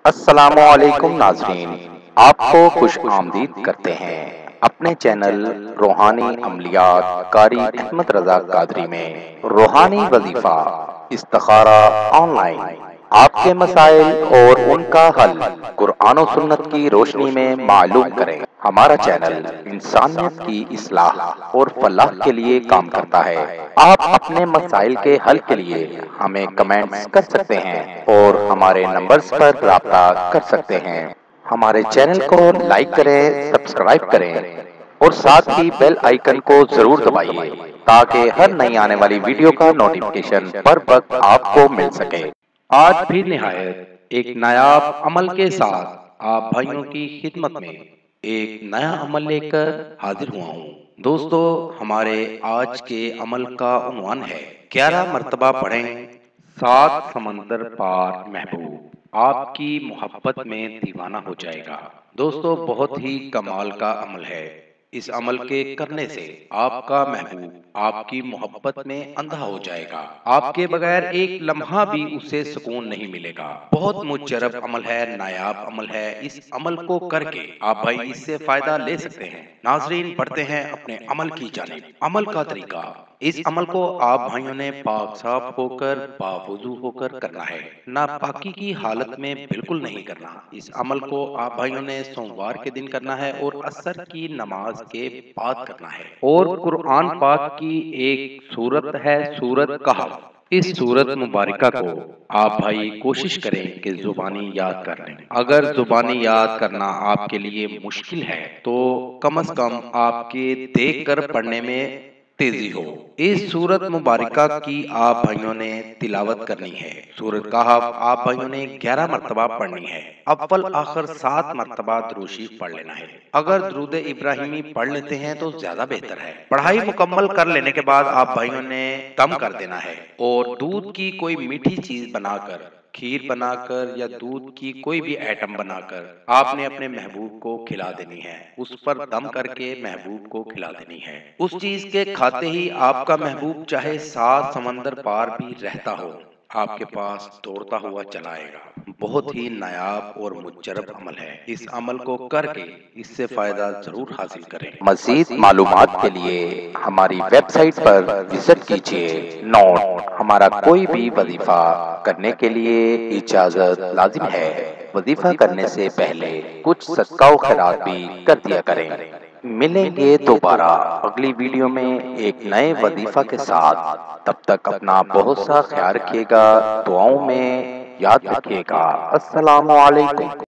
السلام علیکم ناظرین، آپ کو خوش آمدید کرتے ہیں اپنے چینل روحانی عملیات قاری احمد رضا قادری میں۔ روحانی وظیفہ استخارہ آن لائن، آپ کے مسائل اور ان کا حل قرآن و سنت کی روشنی میں معلوم کریں۔ ہمارا چینل انسانیت کی اصلاح اور فلاح کے لیے کام کرتا ہے۔ آپ اپنے مسائل کے حل کے لیے ہمیں کمنٹس کر سکتے ہیں اور ہمارے نمبرز پر رابطہ کر سکتے ہیں۔ ہمارے چینل کو لائک کریں، سبسکرائب کریں اور ساتھ ہی بیل آئیکن کو ضرور دبائیے تاکہ ہر نئی آنے والی ویڈیو کا نوٹیفیکیشن بر وقت آپ کو مل سکے۔ آج بھی نہایت ایک نایاب عمل کے ساتھ آپ بھائیوں کی خدمت میں ایک نیا عمل لے کر حاضر ہوا ہوں۔ دوستو، ہمارے آج کے عمل کا عنوان ہے 11 مرتبہ پڑھیں 7 سمندر پار محبوب آپ کی محبت میں دیوانہ ہو جائے گا۔ دوستو، بہت ہی کمال کا عمل ہے۔ اس عمل کے کرنے سے آپ کا محبوب آپ کی محبت میں اندھا ہو جائے گا۔ آپ کے بغیر ایک لمحہ بھی اسے سکون نہیں ملے گا۔ بہت مجرب عمل ہے، نایاب عمل ہے۔ اس عمل کو کر کے آپ بھائی اس سے فائدہ لے سکتے ہیں۔ ناظرین، بڑھتے ہیں اپنے عمل کی جانب۔ عمل کا طریقہ: اس عمل کو آپ بھائیوں نے پاک صاف ہو کر باوضو ہو کر کرنا ہے، ناپاکی کی حالت میں بالکل نہیں کرنا۔ اس عمل کو آپ بھائیوں نے سوموار کے دن کرنا ہے اور عصر کی نماز کے بعد کرنا ہے۔ اور قرآن پاک کی ایک سورت ہے، سورت کہف۔ اس سورت مبارکہ کو آپ بھائی کوشش کریں کہ زبانی یاد کر لیں۔ اگر زبانی یاد کرنا آپ کے لیے مشکل ہے تو کم از کم آپ کے دیکھ کر پڑھنے میں تیزی ہو۔ اس سورت مبارکہ کی آپ بھائیوں نے تلاوت کرنی ہے۔ سورت کہف آپ بھائیوں نے 11 مرتبہ پڑھنی ہے۔ اول آخر 7 مرتبہ درود شریف پڑھ لینا ہے۔ اگر درود ابراہیمی پڑھ لیتے ہیں تو زیادہ بہتر ہے۔ پڑھائی مکمل کر لینے کے بعد آپ بھائیوں نے دم کر دینا ہے اور دودھ کی کوئی میٹھی چیز بنا کر، کھیر بنا کر یا دودھ کی کوئی بھی آئٹم بنا کر آپ نے اپنے محبوب کو کھلا دینی ہے۔ اس پر دم کر کے محبوب کو کھلا دینی ہے۔ اس چیز کے کھاتے ہی آپ کا محبوب چاہے 7 سمندر پار بھی رہتا ہو، آپ کے پاس دوڑتا ہوا چلا آئے گا۔ بہت ہی نایاب اور مجرب عمل ہے۔ اس عمل کو کر کے اس سے فائدہ ضرور حاصل کریں۔ مزید معلومات کے لیے ہماری ویب سائٹ پر وزٹ کیجیے۔ نوٹ: ہمارا کوئی بھی وظیفہ کرنے کے لیے اجازت لازم ہے۔ وظیفہ کرنے سے پہلے کچھ صدقہ و خیرات بھی کر دیا کریں۔ ملیں گے دوبارہ اگلی ویڈیو میں ایک نئے وظیفہ کے ساتھ۔ تب تک اپنا بہت سا خیال رکھیے گا، دعاؤں میں یاد رکھیے گا۔ السلام علیکم۔